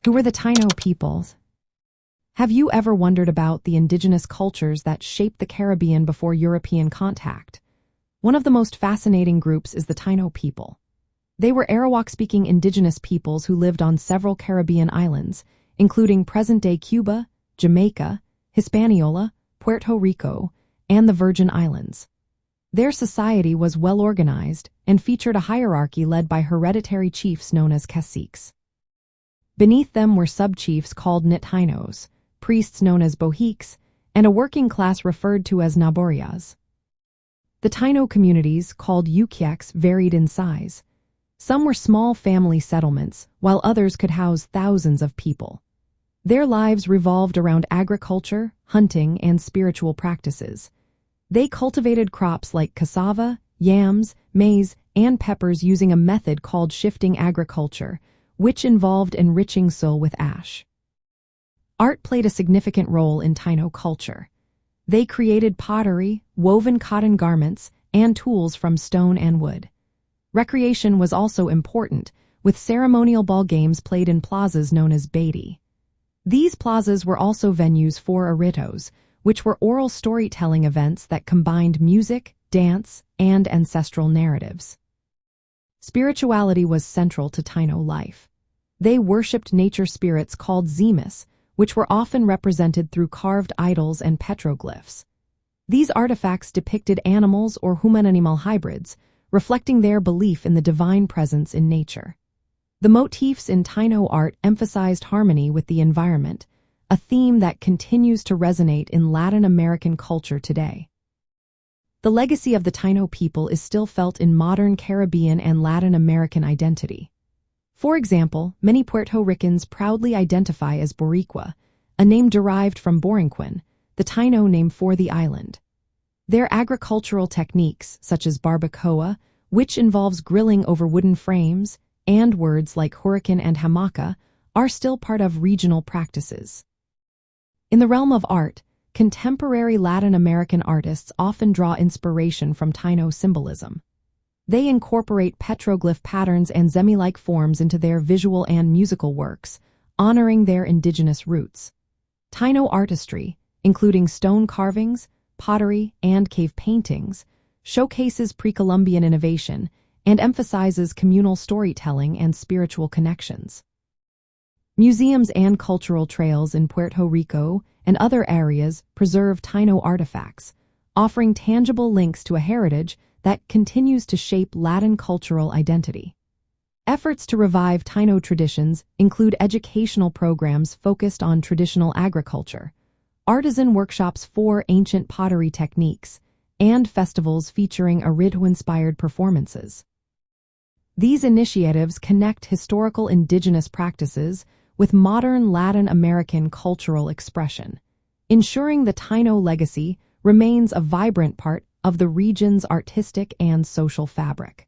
Who were the Taino peoples? Have you ever wondered about the indigenous cultures that shaped the Caribbean before European contact? One of the most fascinating groups is the Taino people. They were Arawak-speaking indigenous peoples who lived on several Caribbean islands, including present-day Cuba, Jamaica, Hispaniola, Puerto Rico, and the Virgin Islands. Their society was well-organized and featured a hierarchy led by hereditary chiefs known as caciques. Beneath them were sub-chiefs called Nitainos, priests known as bohiques, and a working class referred to as naborias. The Taino communities, called ukiaks, varied in size. Some were small family settlements, while others could house thousands of people. Their lives revolved around agriculture, hunting, and spiritual practices. They cultivated crops like cassava, yams, maize, and peppers using a method called shifting agriculture, which involved enriching soil with ash. Art played a significant role in Taino culture. They created pottery, woven cotton garments, and tools from stone and wood. Recreation was also important, with ceremonial ball games played in plazas known as baiti. These plazas were also venues for aritos, which were oral storytelling events that combined music, dance, and ancestral narratives. Spirituality was central to Taino life. They worshipped nature spirits called zimas, which were often represented through carved idols and petroglyphs. These artifacts depicted animals or human-animal hybrids, reflecting their belief in the divine presence in nature. The motifs in Taino art emphasized harmony with the environment, a theme that continues to resonate in Latin American culture today. The legacy of the Taino people is still felt in modern Caribbean and Latin American identity. For example, many Puerto Ricans proudly identify as Boricua, a name derived from Borinquen, the Taino name for the island. Their agricultural techniques, such as barbacoa, which involves grilling over wooden frames, and words like hurricane and hamaca, are still part of regional practices. In the realm of art, contemporary Latin American artists often draw inspiration from Taino symbolism. They incorporate petroglyph patterns and zemi-like forms into their visual and musical works, honoring their indigenous roots. Taino artistry, including stone carvings, pottery, and cave paintings, showcases pre-Columbian innovation and emphasizes communal storytelling and spiritual connections. Museums and cultural trails in Puerto Rico and other areas preserve Taino artifacts, offering tangible links to a heritage that continues to shape Latin cultural identity. Efforts to revive Taino traditions include educational programs focused on traditional agriculture, artisan workshops for ancient pottery techniques, and festivals featuring Arido-inspired performances. These initiatives connect historical indigenous practices with modern Latin American cultural expression, ensuring the Taino legacy remains a vibrant part of the region's artistic and social fabric.